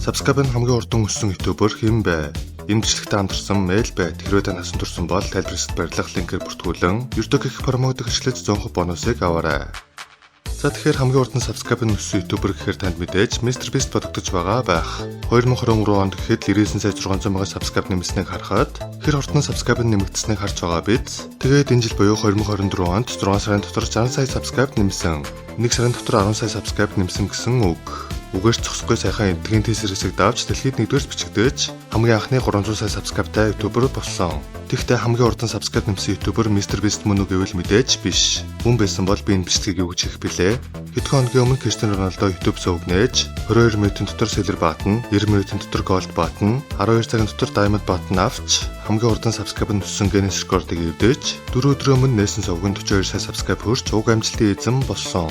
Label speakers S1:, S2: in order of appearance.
S1: Subscribe нь хамгийн урдан өссөн ютубер хэн бэ? Энэ бичлэгтээ хамтарсан мэйл байт хэрвээ та насан турсан бол тайлбарт барилгах линкээр бүртгүүлэн YouTube гэх промодог ашиглаж 100% бонусыг аваарай. За тэгэхээр хамгийн урдан subscribe нь өссөн ютубер гэхээр танд мэдээж MrBeast бодогдож байгаа байх. 2023 онд гэхэд 99,600,000 subscribe нэмсэнийг харахад хэр хурдан subscribe нэмэгдсэнийг харж байгаа биз. Тэгээд энэ жил буюу 2024 онд 6 сарын дотор 60 сая subscribe нэмсэн. 1 сарын дотор 10 сая subscribe нэмсэн гэсэн үг. Үгээрч зогсохгүй сайхан эдгээр тест хэсэг давж дэлхийд нэгдүгээр бичигдэж хамгийн анхны 300 сая subscribe-тай ютубер болсон. Тэгэхдээ хамгийн урдан subscribe нэмсэн ютубер MrBeast мөн үү гэвэл мэдээж биш. Мөн байсан бол би энэ бичлэгийг юу гэж хэлэх билээ? Хэдхэн хоногийн өмнө Cristiano Ronaldo YouTube сувгнээж 22 минутын дотор Silver button, 90 минутын дотор Gold button, 12 цагийн дотор Diamond button авч хамгийн урдан subscribe нөссөн Guinness рекордыг эвдэж 4 өдрийн өмнө нээсэн сувганд 42 сая subscribe хүрч уг амжилтын эзэн болсон.